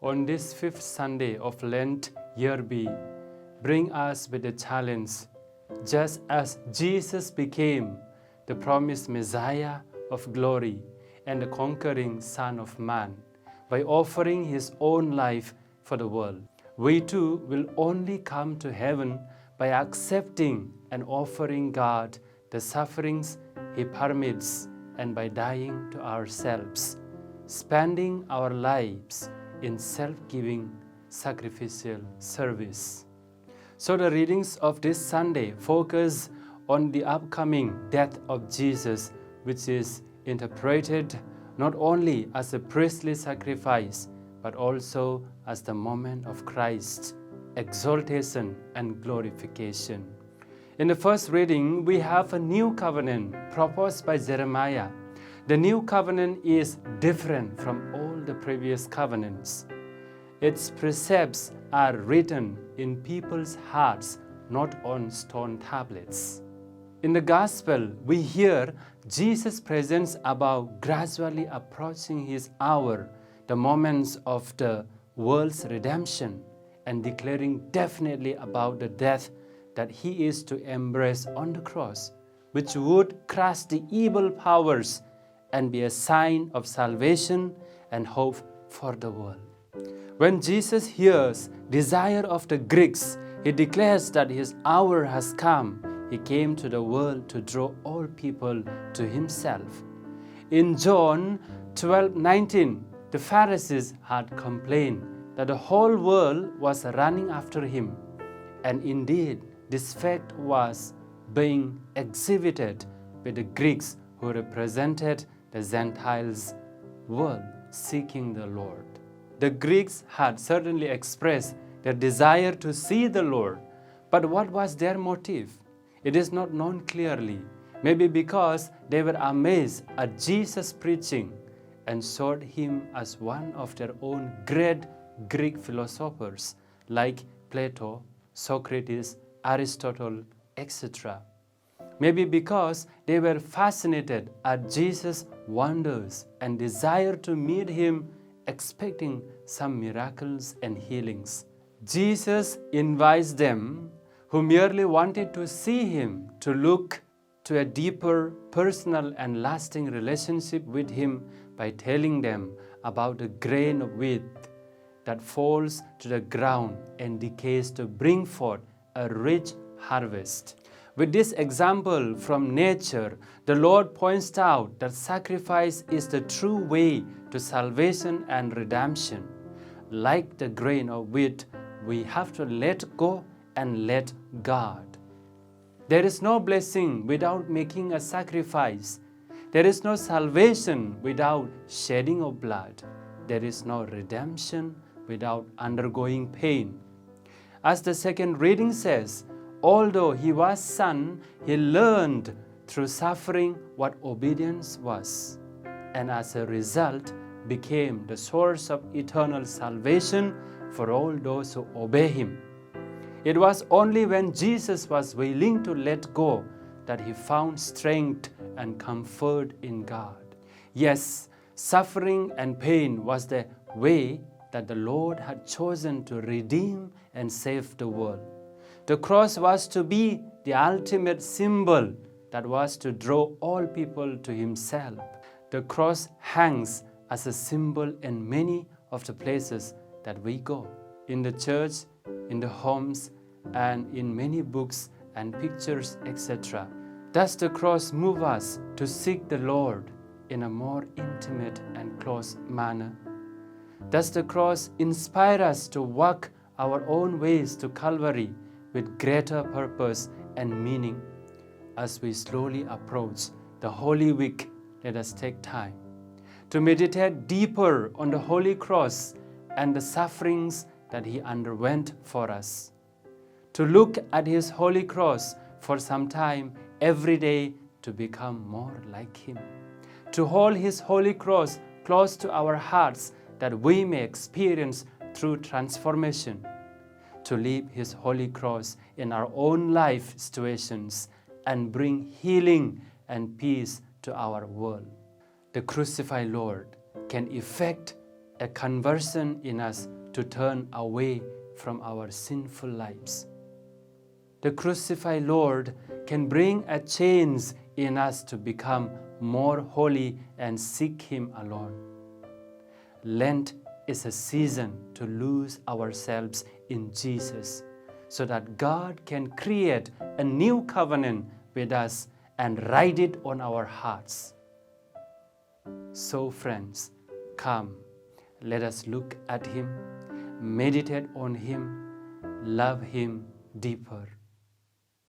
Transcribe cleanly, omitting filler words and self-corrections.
On this fifth Sunday of Lent, Year B, bring us with the challenge, just as Jesus became the promised Messiah of glory and the conquering Son of Man by offering his own life for the world. We too will only come to heaven by accepting and offering God the sufferings he permits and by dying to ourselves, spending our lives in self-giving, sacrificial service. So the readings of this Sunday focus on the upcoming death of Jesus, which is interpreted not only as a priestly sacrifice, but also as the moment of Christ's exaltation and glorification. In the first reading, we have a new covenant proposed by Jeremiah. The new covenant is different from all the previous covenants. Its precepts are written in people's hearts, not on stone tablets. In the Gospel, we hear Jesus' presence about gradually approaching his hour, the moments of the world's redemption, and declaring definitely about the death that he is to embrace on the cross, which would crush the evil powers and be a sign of salvation and hope for the world. When Jesus hears desire of the Greeks, he declares that his hour has come. He came to the world to draw all people to himself. In John 12:19, the Pharisees had complained that the whole world was running after him. And indeed, this fact was being exhibited by the Greeks who represented the Gentiles' world seeking the Lord. The Greeks had certainly expressed their desire to see the Lord, but what was their motive? It is not known clearly, maybe because they were amazed at Jesus' preaching and saw him as one of their own great Greek philosophers like Plato, Socrates, Aristotle, etc. Maybe because they were fascinated at Jesus' wonders and desired to meet him, expecting some miracles and healings. Jesus invites them who merely wanted to see him to look to a deeper personal and lasting relationship with him by telling them about the grain of wheat that falls to the ground and decays to bring forth a rich harvest. With this example from nature, the Lord points out that sacrifice is the true way to salvation and redemption. Like the grain of wheat, we have to let go and let God. There is no blessing without making a sacrifice. There is no salvation without shedding of blood. There is no redemption without undergoing pain. As the second reading says, although he was son, he learned through suffering what obedience was, and as a result became the source of eternal salvation for all those who obey him. It was only when Jesus was willing to let go that he found strength and comfort in God. Yes, suffering and pain was the way that the Lord had chosen to redeem and save the world. The cross was to be the ultimate symbol that was to draw all people to himself. The cross hangs as a symbol in many of the places that we go, in the church, in the homes, and in many books and pictures, etc. Does the cross move us to seek the Lord in a more intimate and close manner? Does the cross inspire us to walk our own ways to Calvary with greater purpose and meaning? As we slowly approach the Holy Week, let us take time to meditate deeper on the Holy Cross and the sufferings that he underwent for us. To look at his Holy Cross for some time every day to become more like him. To hold his Holy Cross close to our hearts that we may experience true transformation. To leave his Holy Cross in our own life situations and bring healing and peace to our world. The crucified Lord can effect a conversion in us to turn away from our sinful lives. The crucified Lord can bring a change in us to become more holy and seek Him alone. Lent is a season to lose ourselves in Jesus so that God can create a new covenant with us and write it on our hearts. So friends, come, let us look at Him, meditate on Him, love Him deeper.